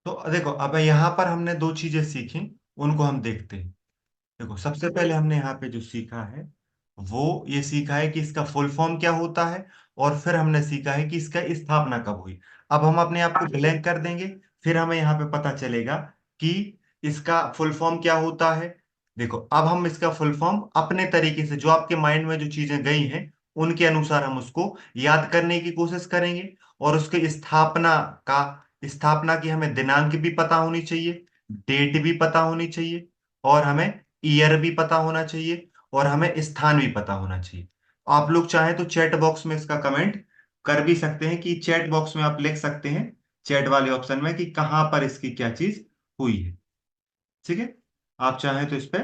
तो देखो, अब यहाँ पर हमने दो चीजें सीखी, उनको हम देखते हैं। देखो, सबसे पहले हमने यहाँ पे जो सीखा है वो ये सीखा है कि इसका फुल फॉर्म क्या होता है, और फिर हमने सीखा है कि इसका स्थापना कब हुई। अब हम अपने आप को ब्लैंक कर देंगे, फिर हमें यहाँ पे पता चलेगा कि इसका फुल फॉर्म क्या होता है। देखो, अब हम इसका फुल फॉर्म अपने तरीके से, जो आपके माइंड में जो चीजें गई हैं उनके अनुसार हम उसको याद करने की कोशिश करेंगे। और उसके का स्थापना की हमें दिनांक भी पता होनी चाहिए, डेट भी पता होनी चाहिए, और हमें ईयर भी पता होना चाहिए, और हमें स्थान भी पता होना चाहिए। आप लोग चाहें तो चैट बॉक्स में इसका कमेंट कर भी सकते हैं, कि चैट बॉक्स में आप लिख सकते हैं, चैट वाले ऑप्शन में, कि कहां पर इसकी क्या चीज हुई है। ठीक है, आप चाहें तो इस पे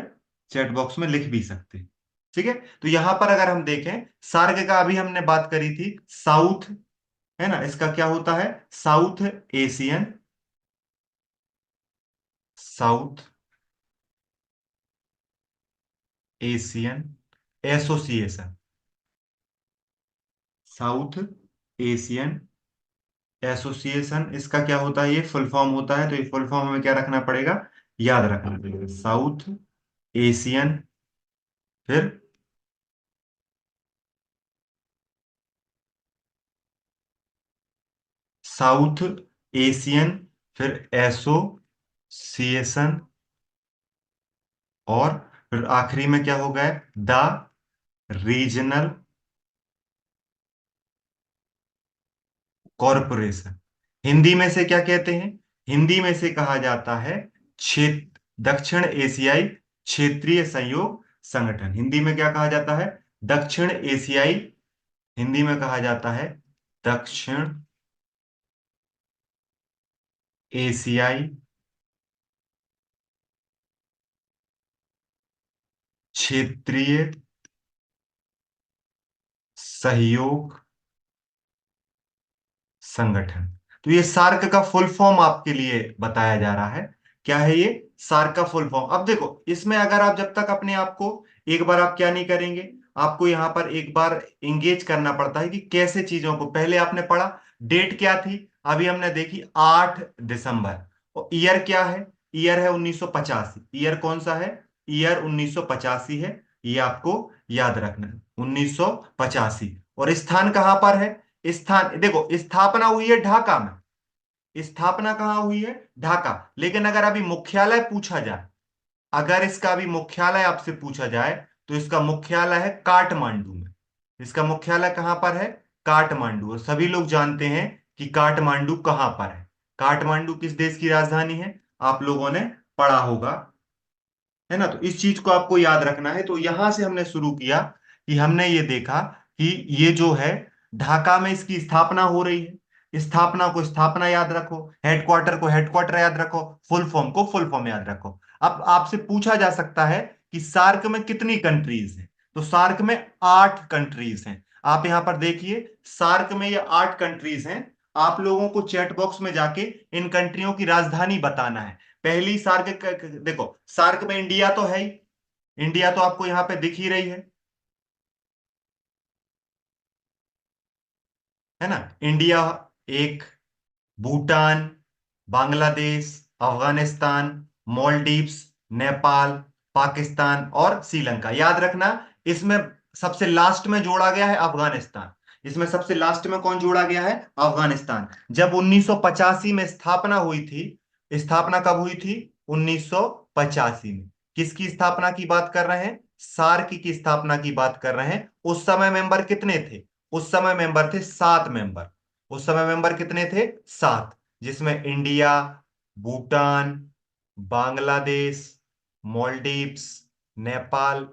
चैट बॉक्स में लिख भी सकते हैं। ठीक है, तो यहां पर अगर हम देखें, सार्क का अभी हमने बात करी थी, साउथ, है ना, इसका क्या होता है, south Asian, south Asian association, south Asian association, इसका क्या होता है, ये फुल फॉर्म होता है। तो ये फुल फॉर्म हमें क्या रखना पड़ेगा, याद रखना पड़ेगा, साउथ एशियन, फिर साउथ एशियन, फिर एसोसिएशन, और फिर आखिरी में क्या हो गया, द रीजनल कॉरपोरेशन। हिंदी में से क्या कहते हैं, हिंदी में से कहा जाता है क्षेत्र दक्षिण एशियाई क्षेत्रीय सहयोग संगठन। हिंदी में क्या कहा जाता है, दक्षिण एशियाई, हिंदी में कहा जाता है दक्षिण एशियाई क्षेत्रीय सहयोग संगठन। तो ये सार्क का फुल फॉर्म आपके लिए बताया जा रहा है। क्या है ये, सार्क का फुल फॉर्म। अब देखो, इसमें अगर आप जब तक अपने आप को, एक बार आप क्या नहीं करेंगे, आपको यहां पर एक बार इंगेज करना पड़ता है कि कैसे चीजों को, पहले आपने पढ़ा, डेट क्या थी, अभी हमने देखी 8 दिसंबर। और ईयर क्या है, ईयर है 1985। ईयर कौन सा है, ईयर 1985 है, ये आपको याद रखना है, 1985। और स्थान कहां पर है, स्थान देखो, स्थापना हुई है ढाका में, स्थापना कहाँ हुई है, ढाका। लेकिन अगर अभी मुख्यालय पूछा जाए, अगर इसका अभी मुख्यालय आपसे पूछा जाए, तो इसका मुख्यालय है काठमांडू में। इसका मुख्यालय कहां पर है, काठमांडू। और सभी लोग जानते हैं कि काठमांडू कहां पर है। काठमांडू किस देश की राजधानी है, आप लोगों ने पढ़ा होगा, है ना। तो इस चीज को आपको याद रखना है। तो यहां से हमने शुरू किया, कि हमने ये देखा कि ये जो है, ढाका में इसकी स्थापना हो रही है, स्थापना को स्थापना याद रखो, हेडक्वार्टर को हेडक्वार्टर याद रखो, फुल फॉर्म को फुल फॉर्म याद रखो। अब आपसे पूछा जा सकता है कि सार्क में कितनी कंट्रीज हैं, तो सार्क में 8 कंट्रीज हैं। आप यहां पर देखिए, सार्क में ये 8 कंट्रीज हैं। आप लोगों को चैट बॉक्स में जाके इन कंट्रियों की राजधानी बताना है। पहली सार्क देखो, सार्क में इंडिया तो है ही, इंडिया तो आपको यहां पे दिख ही रही है ना, इंडिया एक, भूटान, बांग्लादेश, अफगानिस्तान, मालदीव्स, नेपाल, पाकिस्तान और श्रीलंका। याद रखना, इसमें सबसे लास्ट में जोड़ा गया है अफगानिस्तान। इसमें सबसे लास्ट में कौन जोड़ा गया है, अफगानिस्तान। जब 1985 में स्थापना हुई थी, स्थापना कब हुई थी, 1985 में। किसकी स्थापना की बात कर रहे हैं, सार्क की स्थापना की बात कर रहे हैं। उस समय मेंबर कितने थे, उस समय मेंबर थे 7 मेंबर। उस समय मेंबर कितने थे, 7, जिसमें इंडिया, भूटान, बांग्लादेश, मालदीव्स, नेपाल,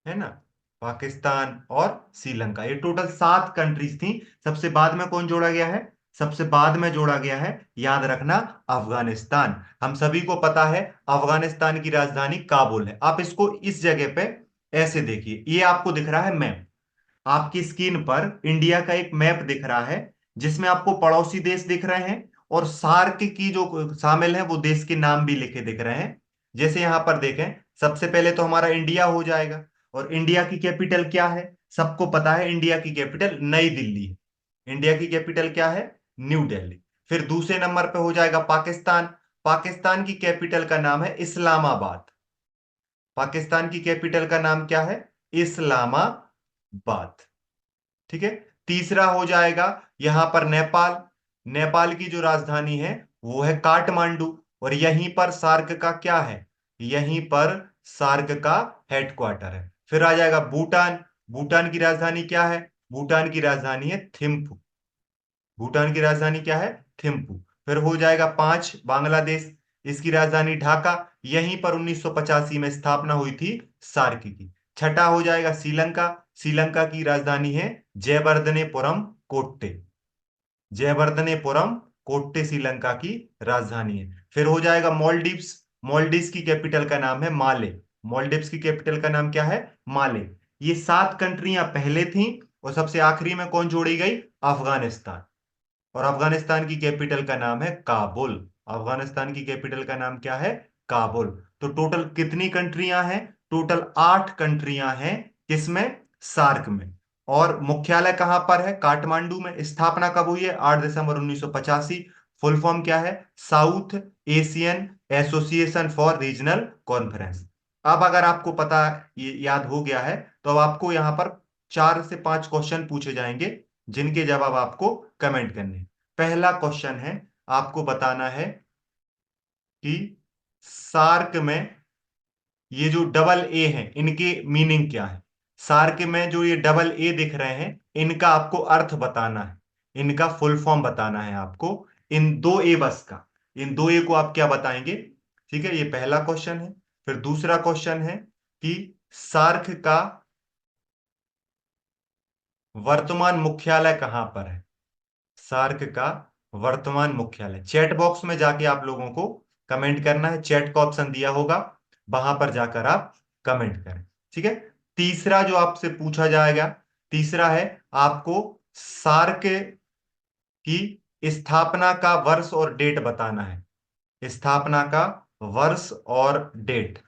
है ना, पाकिस्तान और श्रीलंका, ये टोटल 7 कंट्रीज थी। सबसे बाद में कौन जोड़ा गया है, सबसे बाद में जोड़ा गया है, याद रखना, अफगानिस्तान। हम सभी को पता है अफगानिस्तान की राजधानी काबुल है। आप इसको इस जगह पे ऐसे देखिए, ये आपको दिख रहा है मैप, आपकी स्क्रीन पर इंडिया का एक मैप दिख रहा है, जिसमें आपको पड़ोसी देश दिख रहे हैं, और सार्क की जो शामिल है वो देश के नाम भी लिखे दिख रहे हैं। जैसे यहां पर देखें, सबसे पहले तो हमारा इंडिया हो जाएगा। और इंडिया की कैपिटल क्या है, सबको पता है, इंडिया की कैपिटल नई दिल्ली है। इंडिया की कैपिटल क्या है? न्यू दिल्ली। फिर दूसरे नंबर पे हो जाएगा पाकिस्तान। पाकिस्तान की कैपिटल का नाम है इस्लामाबाद। पाकिस्तान की कैपिटल का नाम क्या है? इस्लामाबाद। ठीक है। तीसरा हो जाएगा यहां पर नेपाल। नेपाल की जो राजधानी है वो है काठमांडू। और यहीं पर सार्क का क्या है? यहीं पर सार्क का हेडक्वार्टर है। फिर आ जाएगा भूटान। भूटान की राजधानी क्या है? भूटान की राजधानी है थिम्पू। भूटान की राजधानी क्या है? थिम्पू। फिर हो जाएगा 5 बांग्लादेश। इसकी राजधानी ढाका। यहीं पर 1985 में स्थापना हुई थी सार्क की। छठा हो जाएगा श्रीलंका। श्रीलंका की राजधानी है जयवर्धनेपुरम कोट्टे। जयवर्धनेपुरम कोट्टे श्रीलंका की राजधानी है। फिर हो जाएगा मॉलडीव्स। मॉलडीव्स की कैपिटल का नाम है माले। मॉलडीव्स की कैपिटल का नाम क्या है? माले। ये 7 कंट्रियां पहले थीं और सबसे आखिरी में कौन जोड़ी गई? अफगानिस्तान। और अफगानिस्तान की कैपिटल का नाम है काबुल। अफगानिस्तान की कैपिटल का नाम क्या है? काबुल। तो टोटल कितनी कंट्रियां हैं? टोटल 8 कंट्रियां हैं। किसमें? सार्क में। और मुख्यालय कहां पर है? काठमांडू में। स्थापना कब हुई है? 8 दिसंबर 1985। फुल फॉर्म क्या है? South Asian association for regional conference. अब अगर आपको पता, ये याद हो गया है, तो अब आपको यहां पर 4 से 5 क्वेश्चन पूछे जाएंगे जिनके जवाब आपको कमेंट करने हैं। पहला क्वेश्चन है, आपको बताना है कि सार्क में ये जो डबल ए है इनके मीनिंग क्या है। सार्क में जो ये डबल ए दिख रहे हैं इनका आपको अर्थ बताना है। इनका फुल फॉर्म बताना है आपको। इन दो ए बस का, इन दो ए को आप क्या बताएंगे? ठीक है, ये पहला क्वेश्चन है। फिर दूसरा क्वेश्चन है कि सार्क का वर्तमान मुख्यालय कहां पर है? सार्क का वर्तमान मुख्यालय, चैट बॉक्स में जाके आप लोगों को कमेंट करना है। चैट का ऑप्शन दिया होगा, वहां पर जाकर आप कमेंट करें। ठीक है। तीसरा जो आपसे पूछा जाएगा, तीसरा है आपको सार्क की स्थापना का वर्ष और डेट बताना है। स्थापना का वर्ष और डेट,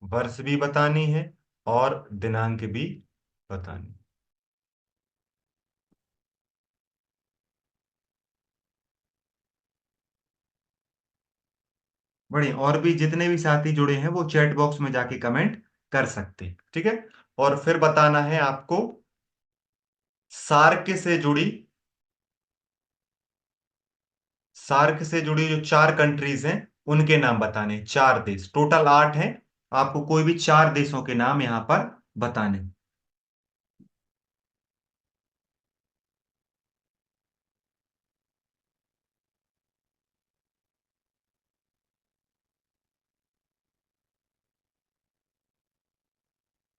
वर्ष भी बतानी है और दिनांक भी बतानी। बढ़िया। और भी जितने भी साथी जुड़े हैं वो चैट बॉक्स में जाके कमेंट कर सकते हैं। ठीक है। और फिर बताना है आपको सार्क से जुड़ी, सार्क से जुड़ी जो 4 कंट्रीज हैं उनके नाम बताने हैं। 4 देश, टोटल 8 हैं। आपको कोई भी 4 देशों के नाम यहां पर बताने हैं।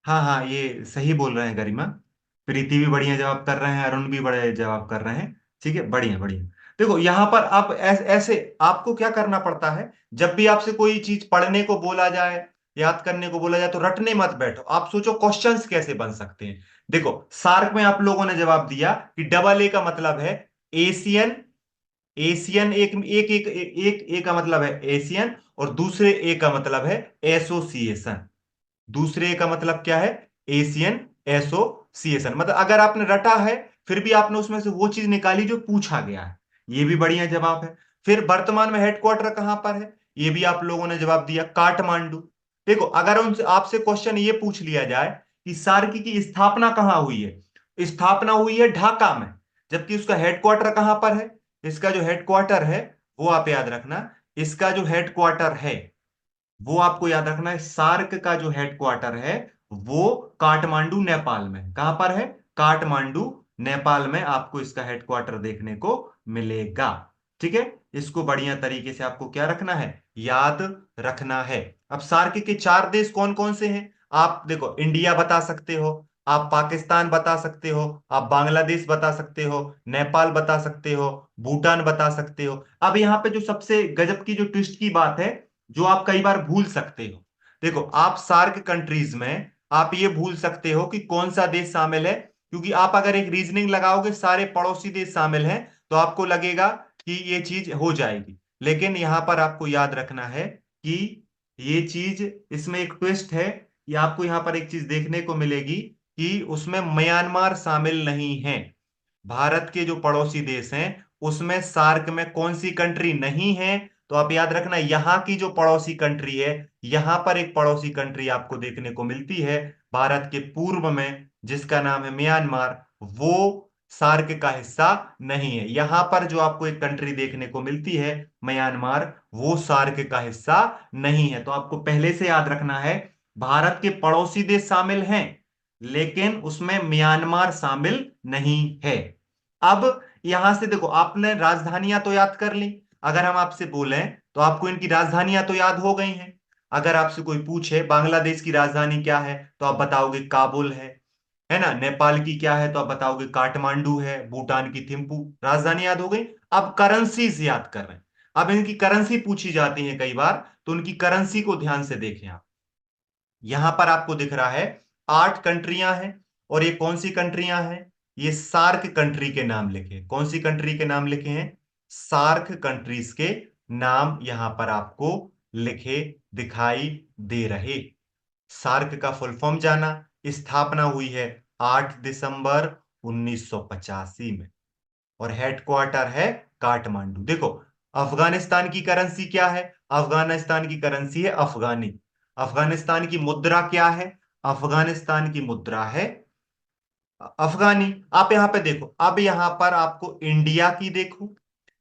हाँ हाँ, ये सही बोल रहे हैं गरिमा। प्रीति भी बढ़िया जवाब कर रहे हैं, अरुण भी बड़े जवाब कर रहे हैं। ठीक है, बढ़िया बढ़िया। देखो यहां पर आप ऐसे आपको क्या करना पड़ता है, जब भी आपसे कोई चीज पढ़ने को बोला जाए, याद करने को बोला जाए, तो रटने मत बैठो। आप सोचो क्वेश्चंस कैसे बन सकते हैं। देखो सार्क में आप लोगों ने जवाब दिया कि डबल ए का मतलब है एशियन। एशियन एक एक एक एक ए का मतलब है एशियन, और दूसरे ए का मतलब है एसोसिएशन। दूसरे का मतलब क्या है? Asian association. मतलब अगर आपने रटा है फिर भी आपने उसमें से वो चीज निकाली जो पूछा गया है, ये भी बढ़िया जवाब है। फिर वर्तमान में हेडक्वार्टर कहां पर है? ये भी आप लोगों ने जवाब दिया काठमांडू। देखो अगर उनसे आपसे क्वेश्चन ये पूछ लिया जाए कि सार्की की स्थापना कहां हुई है, स्थापना हुई है ढाका में, जबकि उसका हेडक्वार्टर कहां पर है? इसका जो हेडक्वार्टर है वो आप याद रखना, इसका जो हेडक्वार्टर है वो आपको याद रखना है, सार्क का जो हेडक्वार्टर है वो काठमांडू नेपाल में। कहां पर है? काठमांडू नेपाल में आपको इसका हेडक्वार्टर देखने को मिलेगा। ठीक है। इसको बढ़िया तरीके से आपको क्या रखना है? याद रखना है। अब सार्क के 4 देश कौन कौन से हैं? आप देखो, इंडिया बता सकते हो, आप पाकिस्तान बता सकते हो, आप बांग्लादेश बता सकते हो, नेपाल बता सकते हो, भूटान बता सकते हो। अब यहाँ पे जो सबसे गजब की जो ट्विस्ट की बात है, जो आप कई बार भूल सकते हो, देखो आप सार्क कंट्रीज में आप ये भूल सकते हो कि कौन सा देश शामिल है, क्योंकि आप अगर एक रीजनिंग लगाओगे सारे पड़ोसी देश शामिल हैं तो आपको लगेगा कि ये चीज हो जाएगी। लेकिन यहां पर आपको याद रखना है कि ये चीज, इसमें एक ट्विस्ट है। ये आपको यहां पर एक चीज देखने को मिलेगी कि उसमें म्यांमार शामिल नहीं है। भारत के जो पड़ोसी देश हैं उसमें सार्क में कौन सी कंट्री नहीं है? तो आप याद रखना, यहां की जो पड़ोसी कंट्री है, यहां पर एक पड़ोसी कंट्री आपको देखने को मिलती है भारत के पूर्व में, जिसका नाम है म्यांमार। वो सार्क का हिस्सा नहीं है। यहां पर जो आपको एक कंट्री देखने को मिलती है म्यांमार, वो सार्क का हिस्सा नहीं है। तो आपको पहले से याद रखना है, भारत के पड़ोसी देश शामिल हैं लेकिन उसमें म्यांमार शामिल नहीं है। अब यहां से देखो, आपने राजधानियां तो याद कर ली। अगर हम आपसे बोलें तो आपको इनकी राजधानियां तो याद हो गई हैं। अगर आपसे कोई पूछे बांग्लादेश की राजधानी क्या है, तो आप बताओगे काबुल है ना। नेपाल की क्या है, तो आप बताओगे काठमांडू है। भूटान की थिम्पू। राजधानी याद हो गई। अब करेंसीज याद कर रहे हैं। अब इनकी करेंसी पूछी जाती है कई बार, तो उनकी करेंसी को ध्यान से देखें आप। यहां पर आपको दिख रहा है 8 कंट्रियां हैं। और ये कौन सी कंट्रियां हैं? ये सार्क कंट्री के नाम लिखे। कौन सी कंट्री के नाम लिखे हैं? सार्क कंट्रीज के नाम यहां पर आपको लिखे दिखाई दे रहे। सार्क का फुल फॉर्म जाना। स्थापना हुई है 8 दिसंबर 1985 में और हेडक्वार्टर है काठमांडू। देखो, अफगानिस्तान की करेंसी क्या है? अफगानिस्तान की करेंसी है अफगानी। अफगानिस्तान की मुद्रा क्या है? अफगानिस्तान की मुद्रा है अफगानी। आप यहां पे देखो, अब यहां पर आपको इंडिया की देखो,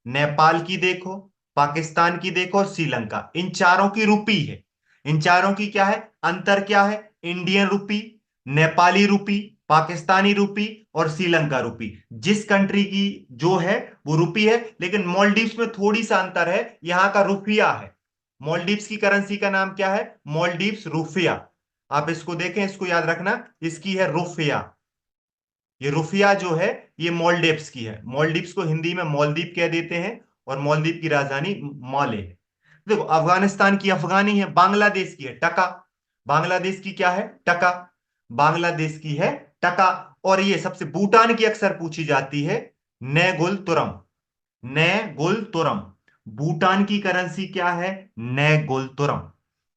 नेपाल की देखो, पाकिस्तान की देखो और श्रीलंका, इन चारों की रुपी है। इन चारों की क्या है? अंतर क्या है? इंडियन रुपी, नेपाली रुपी, पाकिस्तानी रुपी और श्रीलंका रुपी। जिस कंट्री की जो है वो रुपी है, लेकिन मॉलडीव्स में थोड़ी सा अंतर है, यहां का रुपया है। मॉलडीव्स की करेंसी का नाम क्या है? मॉलडीव्स रुपया। आप इसको देखें, इसको याद रखना, इसकी है रुपया। ये रुफिया जो है, ये मालदीव्स की है। मालदीव्स को हिंदी में मालदीव कह देते हैं और मालदीव की राजधानी माले है। देखो, अफगानिस्तान की अफगानी है। बांग्लादेश की है टका। बांग्लादेश की क्या है? टका। बांग्लादेश की है टका। और ये सबसे, भूटान की अक्सर पूछी जाती है नेगुल तुरम। नेगुल तुरम। भूटान की करेंसी क्या है? नेगुल तुरम।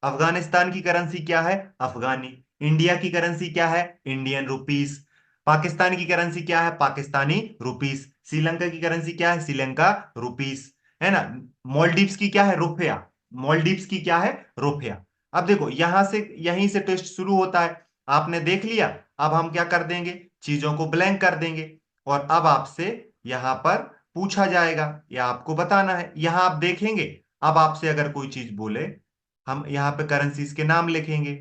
अफगानिस्तान की करेंसी क्या है? अफगानी। इंडिया की करेंसी क्या है? Indian rupees. पाकिस्तान की करेंसी क्या है? पाकिस्तानी रुपीस। श्रीलंका की करेंसी क्या है? श्रीलंका रुपीस। है ना। मालदीव्स की क्या है? रुपया। मालदीव्स की क्या है? रुपया। अब देखो, यहां से, यहीं से टेस्ट शुरू होता है। आपने देख लिया। अब हम क्या कर देंगे? चीजों को ब्लैंक कर देंगे और अब आपसे यहां पर पूछा जाएगा या आपको बताना है। यहां आप देखेंगे, अब आपसे अगर कोई चीज बोले, हम यहां पे करेंसीज के नाम लिखेंगे,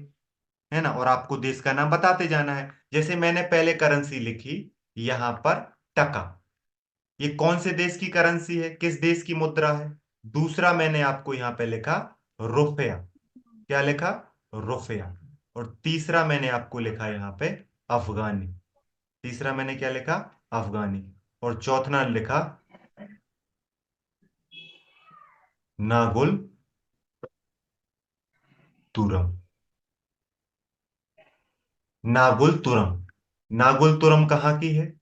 है ना, और आपको देश का नाम बताते जाना है। जैसे मैंने पहले करेंसी लिखी यहां पर टका। ये कौन से देश की करेंसी है? किस देश की मुद्रा है? दूसरा मैंने आपको यहां पे लिखा रुपया। क्या लिखा? रुपया। और तीसरा मैंने आपको लिखा यहां पे अफगानी। तीसरा मैंने क्या लिखा? अफगानी। और चौथा लिखा नागुल तुरम। नागुल तुरम। नागुल तुरम कहाँ की है?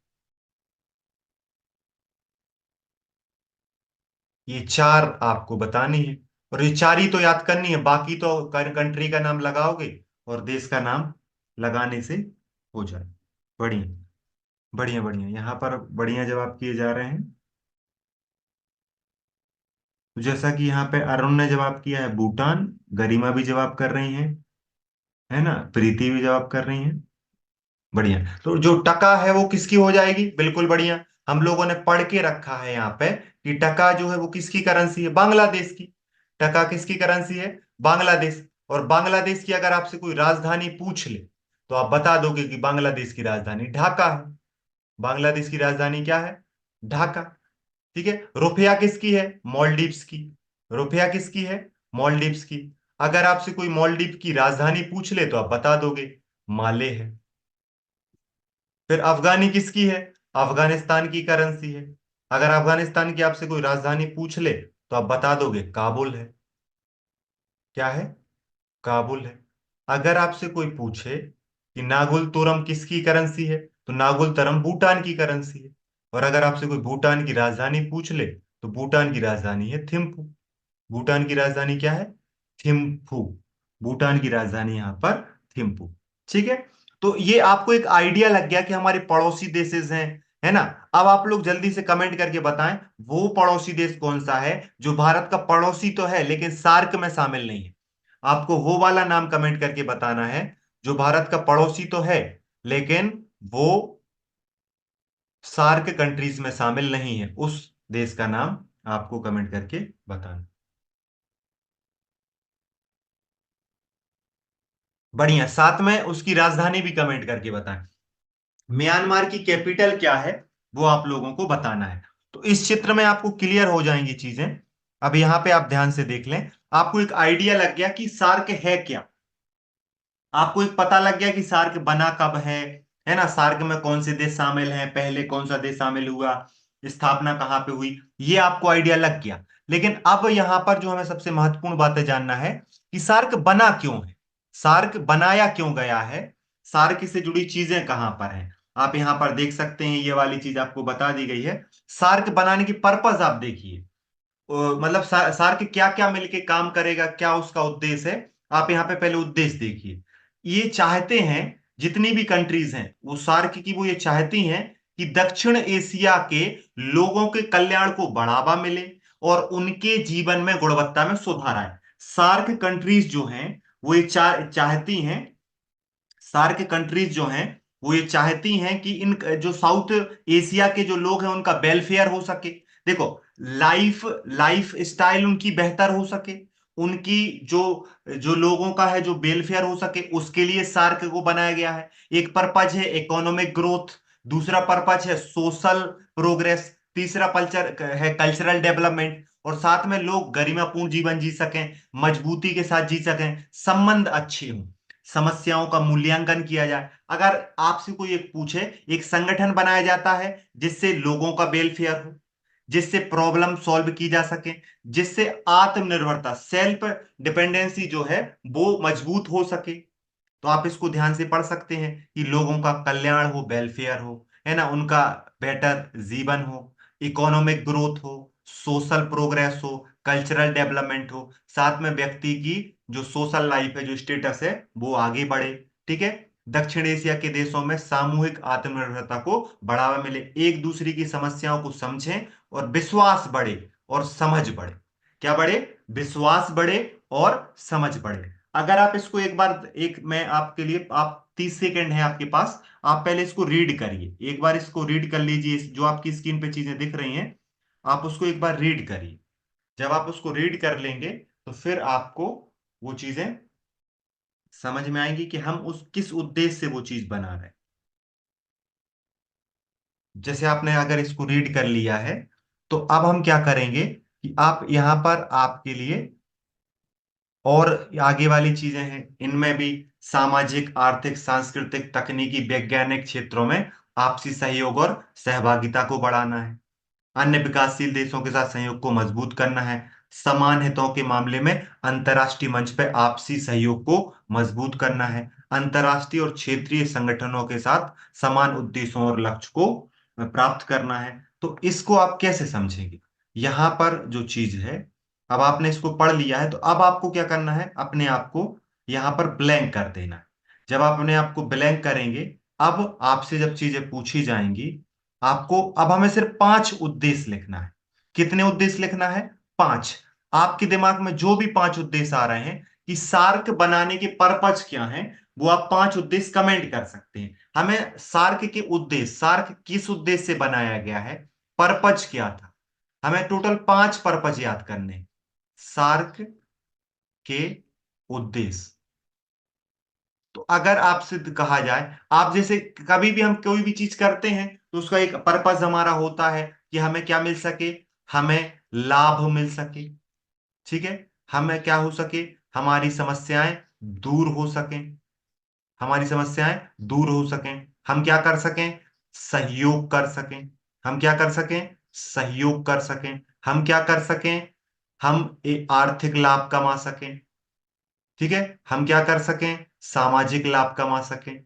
ये चार आपको बतानी है। और ये चार ही तो याद करनी है, बाकी तो कंट्री का नाम लगाओगे और देश का नाम लगाने से हो जाए। बढ़िया, बढ़िया, बढ़िया। यहाँ पर बढ़िया जवाब किए जा रहे हैं। तो जैसा कि यहाँ पे अरुण ने जवाब किया है भूटान, गरिमा भी जवाब कर रही हैं, है ना, प्रीति भी जवाब कर रही हैं। बढ़िया। तो जो टका है वो किसकी हो जाएगी? बिल्कुल बढ़िया। हम लोगों ने पढ़ के रखा है यहाँ पे कि टका जो है वो किसकी करेंसी है? बांग्लादेश की। टका किसकी करेंसी है? बांग्लादेश। और बांग्लादेश की अगर आपसे कोई राजधानी पूछ ले, तो आप बता दोगे कि बांग्लादेश की राजधानी ढाका है। बांग्लादेश की राजधानी क्या है? ढाका। ठीक है। रुपया किसकी है? मॉलडीव्स की। रुपया किसकी है? मॉलडीव्स की। अगर आपसे कोई मॉलडीव की राजधानी पूछ ले, तो आप बता दोगे माले है। फिर अफगानी किसकी है? अफगानिस्तान की करेंसी है। अगर अफगानिस्तान की आपसे कोई राजधानी पूछ ले, तो आप बता दोगे काबुल है। क्या है? काबुल है। अगर आपसे कोई पूछे कि नागुल तुरम किसकी करेंसी है, तो नागुल तुरम भूटान की करेंसी है। और अगर आपसे कोई भूटान की राजधानी पूछ ले, तो भूटान की राजधानी है थिम्पू। भूटान की राजधानी क्या है? थिम्पू। भूटान की राजधानी यहां पर थिम्पू। ठीक है। तो ये आपको एक आइडिया लग गया कि हमारे पड़ोसी देशेस हैं, है ना। अब आप लोग जल्दी से कमेंट करके बताएं वो पड़ोसी देश कौन सा है जो भारत का पड़ोसी तो है लेकिन सार्क में शामिल नहीं है। आपको वो वाला नाम कमेंट करके बताना है जो भारत का पड़ोसी तो है लेकिन वो सार्क कंट्रीज में शामिल नहीं है, उस देश का नाम आपको कमेंट करके बताना। बढ़िया, साथ में उसकी राजधानी भी कमेंट करके बताएं। म्यांमार की कैपिटल क्या है वो आप लोगों को बताना है। तो इस चित्र में आपको क्लियर हो जाएंगी चीजें। अब यहां पे आप ध्यान से देख लें, आपको एक आइडिया लग गया कि सार्क है क्या। आपको एक पता लग गया कि सार्क बना कब है ना। सार्क में कौन से देश शामिल हैं, पहले कौन सा देश शामिल हुआ, स्थापना कहाँ पे हुई, ये आपको आइडिया लग गया। लेकिन अब यहां पर जो हमें सबसे महत्वपूर्ण बातें जानना है कि सार्क बना क्यों है, सार्क बनाया क्यों गया है, सार्क से जुड़ी चीजें कहां पर हैं। आप यहां पर देख सकते हैं, ये वाली चीज आपको बता दी गई है। सार्क बनाने की पर्पज आप देखिए, मतलब सार्क क्या क्या मिलके काम करेगा, क्या उसका उद्देश्य है। आप यहाँ पे पहले उद्देश्य देखिए। ये चाहते हैं, जितनी भी कंट्रीज हैं वो सार्क की, वो ये चाहती हैं कि दक्षिण एशिया के लोगों के कल्याण को बढ़ावा मिले और उनके जीवन में गुणवत्ता में सुधार आए। सार्क कंट्रीज जो हैं वो ये चाहती हैं, सार्क कंट्रीज जो हैं वो ये चाहती हैं कि इन जो साउथ एशिया के जो लोग हैं उनका वेलफेयर हो सके। देखो, लाइफ लाइफ स्टाइल उनकी बेहतर हो सके, उनकी जो जो लोगों का है जो वेलफेयर हो सके, उसके लिए सार्क को बनाया गया है। एक पर्पज है इकोनॉमिक ग्रोथ, दूसरा पर्पज है सोशल प्रोग्रेस, तीसरा कल्चर है कल्चरल डेवलपमेंट, और साथ में लोग गरिमापूर्ण जीवन जी सकें, मजबूती के साथ जी सकें, संबंध अच्छे हों, समस्याओं का मूल्यांकन किया जाए। अगर आपसे कोई एक पूछे, एक संगठन बनाया जाता है जिससे लोगों का वेलफेयर हो, जिससे प्रॉब्लम सॉल्व की जा सके, जिससे आत्मनिर्भरता सेल्फ डिपेंडेंसी जो है वो मजबूत हो सके। तो आप इसको ध्यान से पढ़ सकते हैं कि लोगों का कल्याण हो, वेलफेयर हो, है ना, उनका बेटर जीवन हो, इकोनॉमिक ग्रोथ हो, सोशल प्रोग्रेस हो, कल्चरल डेवलपमेंट हो, साथ में व्यक्ति की जो सोशल लाइफ है, जो स्टेटस है, वो आगे बढ़े। ठीक है। दक्षिण एशिया के देशों में सामूहिक आत्मनिर्भरता को बढ़ावा मिले, एक दूसरे की समस्याओं को समझें और विश्वास बढ़े और समझ बढ़े। क्या बढ़े? विश्वास बढ़े और समझ बढ़े। अगर आप इसको एक बार, एक मैं आपके लिए, आप 30 सेकेंड है आपके पास, आप पहले इसको रीड करिए, एक बार इसको रीड कर लीजिए, जो आपकी स्क्रीन पे चीजें दिख रही हैं आप उसको एक बार रीड करिए। जब आप उसको रीड कर लेंगे तो फिर आपको वो चीजें समझ में आएंगी कि हम उस किस उद्देश्य से वो चीज बना रहे हैं। जैसे आपने अगर इसको रीड कर लिया है तो अब हम क्या करेंगे कि आप यहां पर आपके लिए और आगे वाली चीजें हैं, इनमें भी सामाजिक, आर्थिक, सांस्कृतिक, तकनीकी, वैज्ञानिक क्षेत्रों में आपसी सहयोग और सहभागिता को बढ़ाना है। अन्य विकासशील देशों के साथ सहयोग को मजबूत करना है। समान हितों के मामले में अंतर्राष्ट्रीय मंच पर आपसी सहयोग को मजबूत करना है। अंतर्राष्ट्रीय और क्षेत्रीय संगठनों के साथ समान उद्देश्यों और लक्ष्य को प्राप्त करना है। तो इसको आप कैसे समझेंगे? यहां पर जो चीज है, अब आपने इसको पढ़ लिया है तो अब आपको क्या करना है, अपने आप को यहां पर ब्लैंक कर देना है। जब आप अपने आप को ब्लैंक करेंगे, अब आपसे जब चीजें पूछी जाएंगी, आपको अब हमें सिर्फ 5 उद्देश्य लिखना है। कितने उद्देश्य लिखना है? 5। आपके दिमाग में जो भी 5 उद्देश्य आ रहे हैं कि सार्क बनाने के पर्पज क्या हैं, वो आप 5 उद्देश्य कमेंट कर सकते हैं। हमें सार्क के उद्देश्य, सार्क किस उद्देश्य से बनाया गया है, पर्पज क्या था, हमें टोटल 5 पर्पज याद करने हैं। सार्क के उद्देश्य, तो अगर आपसे कहा जाए, आप जैसे कभी भी हम कोई भी चीज करते हैं तो उसका एक पर्पस हमारा होता है कि हमें क्या मिल सके, हमें लाभ मिल सके। ठीक है। हमें क्या हो सके, हमारी समस्याएं दूर हो सकें, हमारी समस्याएं दूर हो सकें, हम क्या कर सकें, सहयोग कर सकें, हम क्या कर सकें, सहयोग कर सकें, हम क्या कर सकें, हम आर्थिक लाभ कमा सकें। ठीक है। हम क्या कर सकें, सामाजिक लाभ कमा सकें।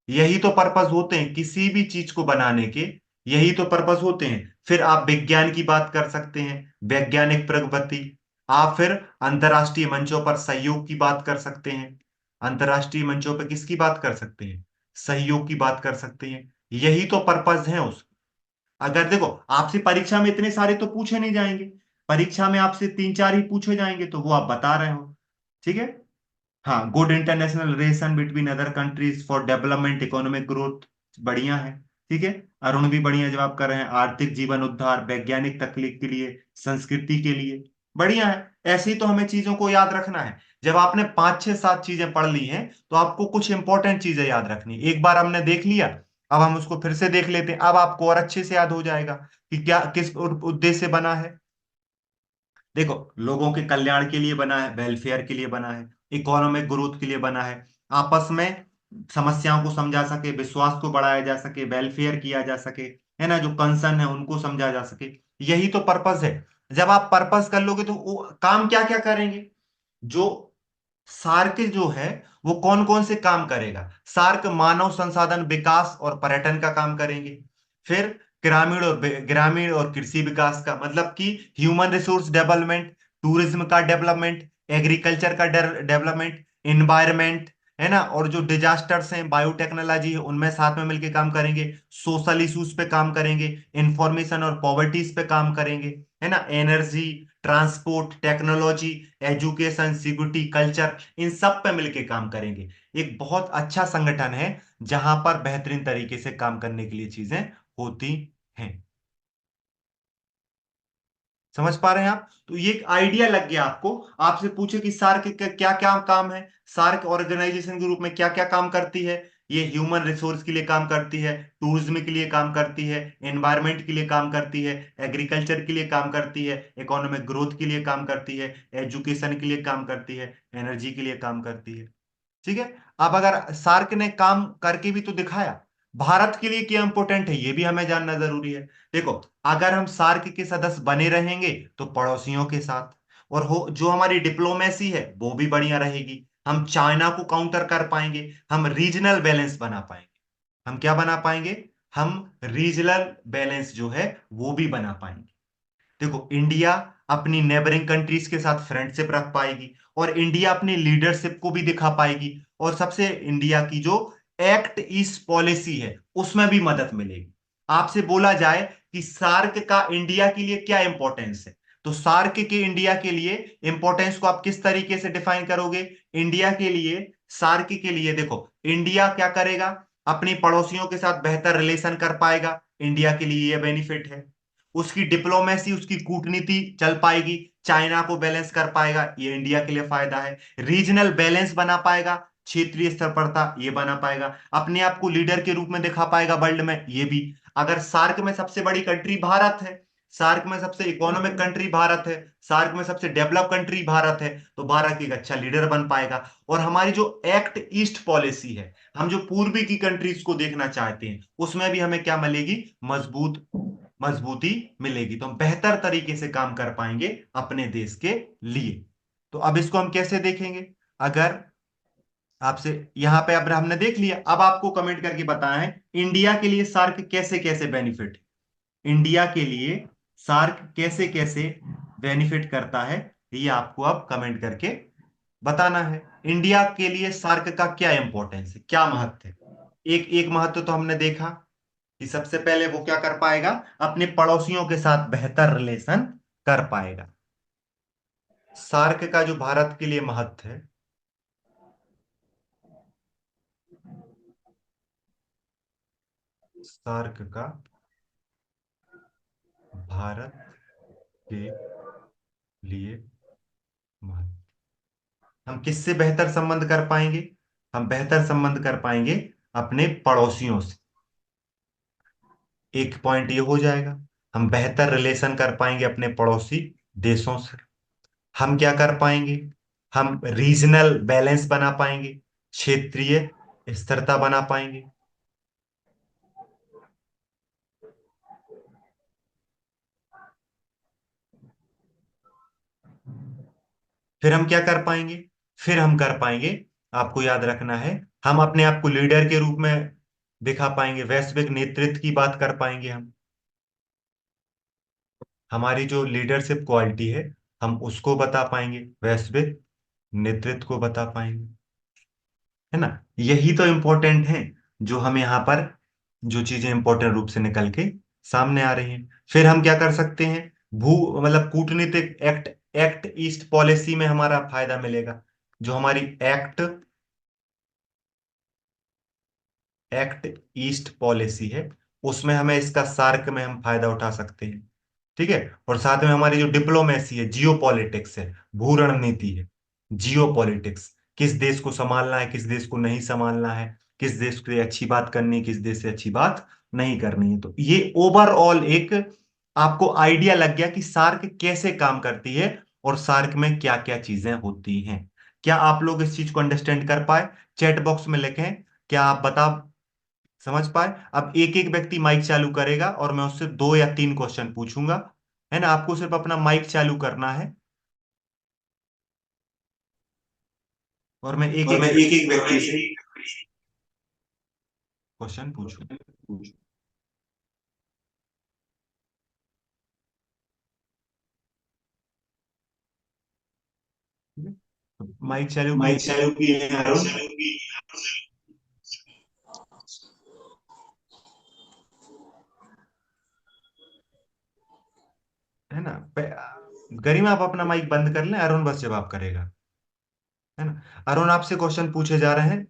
यही तो पर्पस होते हैं किसी भी चीज को बनाने के, यही तो पर्पस होते हैं। फिर आप विज्ञान की बात कर सकते हैं, वैज्ञानिक प्रगति। आप फिर अंतर्राष्ट्रीय मंचों पर सहयोग की बात कर सकते हैं, अंतर्राष्ट्रीय मंचों पर किसकी बात कर सकते हैं, सहयोग की बात कर सकते हैं। यही तो पर्पज है उस। अगर देखो, आपसे परीक्षा में इतने सारे तो पूछे नहीं जाएंगे, परीक्षा में आपसे तीन चार ही पूछे जाएंगे, तो वो आप बता रहे हो। ठीक है। हाँ, good international relation between other countries for development economic growth, बढ़िया है। ठीक है। अरुण भी बढ़िया जवाब कर रहे हैं, आर्थिक जीवन उद्धार, वैज्ञानिक तकनीक के लिए, संस्कृति के लिए, बढ़िया है। ऐसे ही तो हमें चीजों को याद रखना है। जब आपने पांच छह सात चीजें पढ़ ली हैं, तो आपको कुछ इंपॉर्टेंट चीजें याद रखनी। एक बार हमने देख लिया, अब हम उसको फिर से देख लेते हैं, अब आपको और अच्छे से याद हो जाएगा कि क्या किस उद्देश्य से बना है। देखो, लोगों के कल्याण के लिए बना है, वेलफेयर के लिए बना है, इकोनॉमिक ग्रोथ के लिए बना है, आपस में समस्याओं को समझा सके, विश्वास को बढ़ाया जा सके, वेलफेयर किया जा सके, है ना, जो कंसर्न है उनको समझा जा सके। यही तो पर्पस है। जब आप पर्पस कर लोगे तो वो काम क्या क्या करेंगे। जो सार्क जो है, वो कौन कौन से काम करेगा। सार्क मानव संसाधन विकास और पर्यटन का काम करेंगे। फिर ग्रामीण और कृषि विकास का, मतलब कि ह्यूमन रिसोर्स डेवलपमेंट, टूरिज्म का डेवलपमेंट, एग्रीकल्चर का डेवलपमेंट, इन्वायरमेंट, है ना, और जो डिजास्टर्स हैं, बायोटेक्नोलॉजी है, उनमें साथ में मिलकर काम करेंगे। सोशल इश्यूज पे काम करेंगे, इंफॉर्मेशन और पॉवर्टीज पे काम करेंगे, है ना, energy, transport, technology, education, security, culture, इन सब पे मिलके काम करेंगे। एक बहुत अच्छा संगठन है, जहां पर बेहतरीन तरीके से काम करने के लिए चीजें होती हैं। समझ पा रहे हैं आप। तो ये एक आइडिया लग गया आपको। आपसे पूछे कि सार्क का क्या क्या काम है, सार्क ऑर्गेनाइजेशन के रूप में क्या क्या काम करती है। ये ह्यूमन रिसोर्स के लिए काम करती है, टूरिज्म के लिए काम करती है, एनवायरनमेंट के लिए काम करती है, एग्रीकल्चर के लिए काम करती है, इकोनॉमिक ग्रोथ के लिए काम करती है, एजुकेशन के लिए काम करती है, एनर्जी के लिए काम करती है। ठीक है। अब अगर सार्क ने काम करके भी तो दिखाया, भारत के लिए क्या इंपॉर्टेंट है, ये भी हमें जानना जरूरी है। देखो, अगर हम सार्क के सदस्य बने रहेंगे, तो पड़ोसियों के साथ, और हो जो हमारी डिप्लोमेसी है वो भी बढ़िया रहेगी। हम चाइना को काउंटर कर पाएंगे, हम रीजनल बैलेंस बना पाएंगे। हम क्या बना पाएंगे, हम रीजनल बैलेंस जो है वो भी बना पाएंगे। देखो, इंडिया अपनी नेबरिंग कंट्रीज के साथ फ्रेंडशिप रख पाएगी, और इंडिया अपनी लीडरशिप को भी दिखा पाएगी, और सबसे इंडिया की जो एक्ट ईस्ट पॉलिसी है उसमें भी मदद मिलेगी। आपसे बोला जाए कि सार्क का इंडिया के लिए क्या इंपॉर्टेंस है, तो सार्क के इंडिया के लिए इंपॉर्टेंस को आप किस तरीके से डिफाइन करोगे। इंडिया के लिए, सार्क के लिए, देखो, इंडिया क्या करेगा, अपनी पड़ोसियों के साथ बेहतर रिलेशन कर पाएगा, इंडिया के लिए यह बेनिफिट है। उसकी डिप्लोमेसी, उसकी कूटनीति चल पाएगी, चाइना को बैलेंस कर पाएगा, ये इंडिया के लिए फायदा है। रीजनल बैलेंस बना पाएगा, क्षेत्रीय स्थिरता ये बना पाएगा, अपने आप को लीडर के रूप में दिखा पाएगा वर्ल्ड में, ये भी। अगर सार्क में सबसे बड़ी कंट्री भारत है, सार्क में सबसे इकोनॉमिक कंट्री भारत है, सार्क में सबसे डेवलप कंट्री भारत है, तो भारत एक अच्छा लीडर बन पाएगा। और हमारी जो एक्ट ईस्ट पॉलिसी है, हम जो पूर्वी की कंट्रीज को देखना चाहते हैं, उसमें भी हमें क्या मिलेगी, मजबूती मिलेगी, तो हम बेहतर तरीके से काम कर पाएंगे अपने देश के लिए। तो अब इसको हम कैसे देखेंगे। अगर आपसे यहां पे, अब हमने देख लिया, अब आपको कमेंट करके बताएं इंडिया के लिए सार्क कैसे कैसे बेनिफिट, इंडिया के लिए सार्क कैसे कैसे बेनिफिट करता है, ये आपको अब कमेंट करके बताना है। इंडिया के लिए सार्क का क्या इंपॉर्टेंस है, क्या महत्व है। एक एक महत्व तो हमने देखा कि सबसे पहले वो क्या कर पाएगा, अपने पड़ोसियों के साथ बेहतर रिलेशन कर पाएगा। सार्क का जो भारत के लिए महत्व है, सार्क का भारत के लिए महत्व, हम किससे बेहतर संबंध कर पाएंगे, हम बेहतर संबंध कर पाएंगे अपने पड़ोसियों से। एक पॉइंट ये हो जाएगा, हम बेहतर रिलेशन कर पाएंगे अपने पड़ोसी देशों से। हम क्या कर पाएंगे, हम रीजनल बैलेंस बना पाएंगे, क्षेत्रीय स्थिरता बना पाएंगे। फिर हम क्या कर पाएंगे, फिर हम कर पाएंगे, आपको याद रखना है, हम अपने आप को लीडर के रूप में दिखा पाएंगे, वैश्विक नेतृत्व की बात कर पाएंगे हम। हमारी जो लीडरशिप क्वालिटी है, हम उसको बता पाएंगे, वैश्विक नेतृत्व को बता पाएंगे, है ना। यही तो इंपॉर्टेंट है। जो हम यहाँ पर जो चीजें इंपॉर्टेंट रूप से निकल के सामने आ रही हैं। फिर हम क्या कर सकते हैं, भू मतलब कूटनीतिक एक्ट, एक्ट ईस्ट पॉलिसी में हमारा फायदा मिलेगा। जो हमारी एक्ट एक्ट ईस्ट पॉलिसी है, उसमें हमें इसका सार्क में हम फायदा उठा सकते हैं। ठीक है। और साथ में हमारी जो डिप्लोमेसी है, जियो पॉलिटिक्स है, भू रणनीति है, जियो पॉलिटिक्स, किस देश को संभालना है, किस देश को नहीं संभालना है, किस देश से अच्छी बात करनी है, किस देश से अच्छी बात नहीं करनी है। तो ये ओवरऑल एक आपको आइडिया लग गया कि सार्क कैसे काम करती है और सार्क में क्या क्या चीजें होती हैं। क्या आप लोग इस चीज को अंडरस्टैंड कर पाए? चैट बॉक्स में लिखें, क्या आप बता समझ पाए? अब एक एक व्यक्ति माइक चालू करेगा और मैं उससे 2 या 3 क्वेश्चन पूछूंगा, है ना। आपको सिर्फ अपना माइक चालू करना है और मैं एक और एक मैं एक व्यक्ति एक व्यक्ति से क्वेश्चन पूछूं। माइक चालू किए माइक हैं चालू अरुण? किए हैं अरुण। है ना। गरिमा आप अपना माइक बंद कर लें, अरुण बस जवाब करेगा, है ना। अरुण आपसे क्वेश्चन पूछे जा रहे हैं।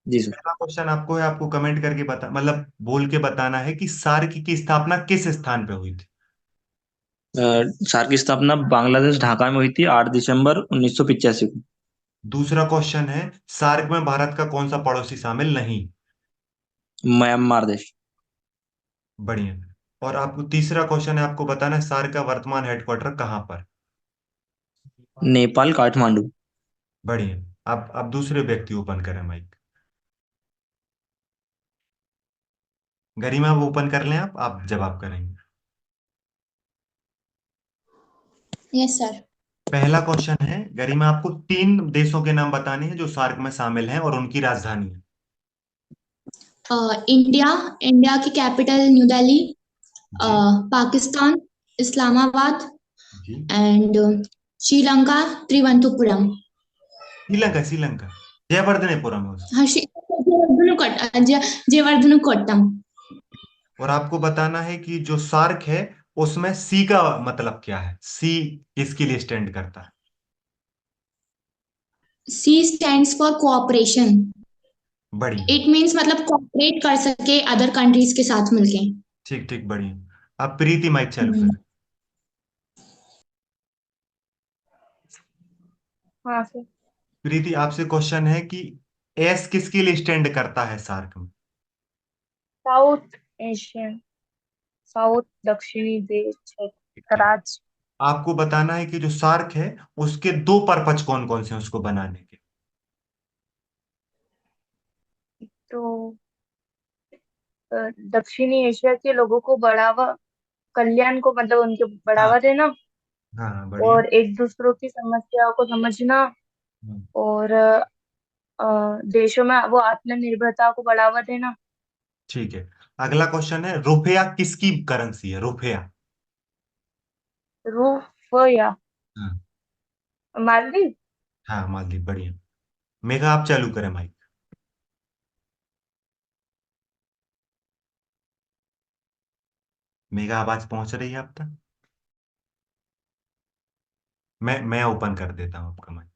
जी सर। पहला क्वेश्चन आपको है, आपको कमेंट करके बता मतलब बोल के बताना है कि सार्क की स्थापना किस स्थान पे हुई थी। सार्क की स्थापना बांग्लादेश ढाका में हुई थी 8 दिसंबर 1985 को। दूसरा क्वेश्चन है, सार्क में भारत का कौन सा पड़ोसी शामिल नहीं? म्यांमार देश। बढ़िया। और आपको तीसरा क्वेश्चन है, आपको बताना है सार्क का वर्तमान हेडक्वार्टर कहाँ पर? नेपाल काठमांडू। बढ़िया। आप दूसरे व्यक्ति ओपन करें माइक। गरिमा वो ओपन कर लें, आप जवाब करेंगे। Yes sir. पहला क्वेश्चन है, गरिमा आपको 3 देशों के नाम बताने हैं जो सार्क में शामिल हैं और उनकी राजधानी है। इंडिया, इंडिया की कैपिटल न्यू दिल्ली, जी। पाकिस्तान इस्लामाबाद, जी। एंड श्रीलंका त्रिवंतपुरम। श्रीलंका, श्रीलंका जयवर्धनेपुरम है उसका। हाँ, जयवर्धन कोट्टम। और आपको बताना है कि जो सार्क है उसमें सी का मतलब क्या है, सी किसके लिए स्टैंड करता है? C stands for cooperation. बढ़िया। इट मींस मतलब कोऑपरेट कर सके अदर कंट्रीज के साथ मिलके। ठीक ठीक, बढ़िया। अब प्रीति माइक चालू हम्म। करें। हाँ सर। प्रीति आपसे क्वेश्चन है कि एस किसके लिए स्टैंड करता है सार्क में? साउथ एशियन, साउथ दक्षिणी देश है, राज्य। आपको बताना है कि जो सार्क है उसके 2 पर्पज कौन कौन से हैं उसको बनाने के। तो दक्षिणी एशिया के लोगों को बढ़ावा, कल्याण को मतलब उनके हाँ बढ़ावा देना, हाँ हाँ, बढ़िया। और एक दूसरों की समस्याओं को समझना, हम्म, और देशों में वो आत्मनिर्भरता को बढ़ावा देना। ठीक है। अगला क्वेश्चन है, रुपया किसकी करेंसी है, रुपया? रूफया, हाँ। मालदीव। हाँ, मालदीव, बढ़िया। मेघा आप चालू करें माइक। मेघा आवाज पहुंच रही है आप तक? मैं ओपन कर देता हूँ आपका माइक।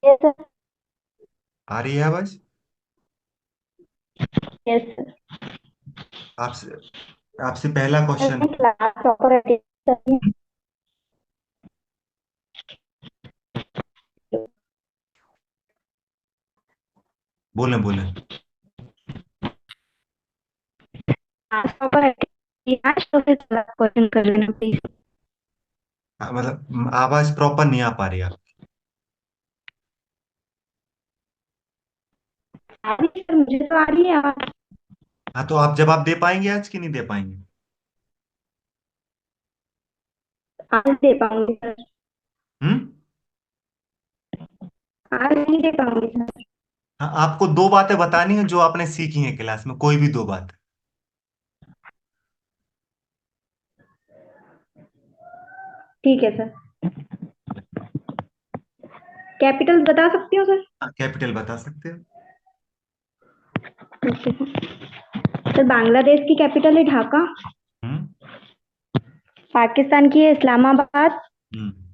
Yes sir. आ रही है आवाज? Yes sir. आपसे आपसे पहला क्वेश्चन। Class operating. बोलें बोलें। क्लास ऑपरेटिंग आज तो फिर क्वेश्चन कर लेना प्लीज। मतलब आवाज प्रॉपर नहीं आ पा रही आप। आ रही है सर, मुझे तो आ रही है आवाज। हाँ, तो आप जवाब दे पाएंगे आज कि नहीं दे पाएंगे? आज दे पाऊंगी सर। हम्म। आज नहीं दे पाऊंगी सर। हाँ, आपको 2 बातें बतानी है जो आपने सीखी हैं क्लास में, कोई भी 2 बात। ठीक है सर। कैपिटल बता सकती हो सर? कैपिटल बता सकते हो? ओके सर, बांग्लादेश की कैपिटल है ढाका। हम्म। पाकिस्तान की है इस्लामाबाद। हम्म।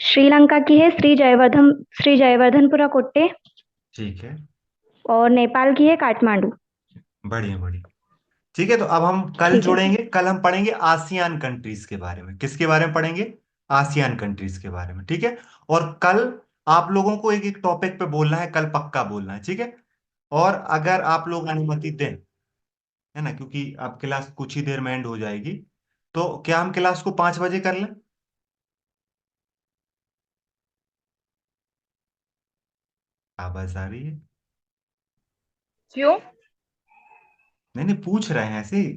श्रीलंका की है श्री जयवर्धनपुरा कोट्टे। ठीक है। और नेपाल की है काठमांडू। बढ़िया बढ़िया। ठीक है, तो अब हम कल ठीक है सर। जुड़ेंगे। कल हम पढ़ेंगे आसियान कंट्रीज के बारे में। किसके बारे में पढ़ेंगे? आसियान कंट्रीज के बारे में, ठीक है। और कल आप लोगों को एक एक टॉपिक पे बोलना है, कल पक्का बोलना है, ठीक है। और अगर आप लोग अनुमति दें, है ना, क्योंकि अब क्लास कुछ ही देर में एंड हो जाएगी, तो क्या हम क्लास को 5 बजे कर लें? आवाज आ रही है? क्यों? नहीं नहीं, पूछ रहे हैं ऐसे ही।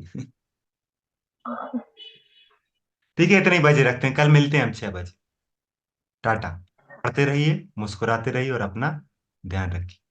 ठीक है, इतने ही बजे रखते हैं। कल मिलते हैं हम 6 बजे। टाटा। पढ़ते रहिए, मुस्कुराते रहिए और अपना ध्यान रखिए।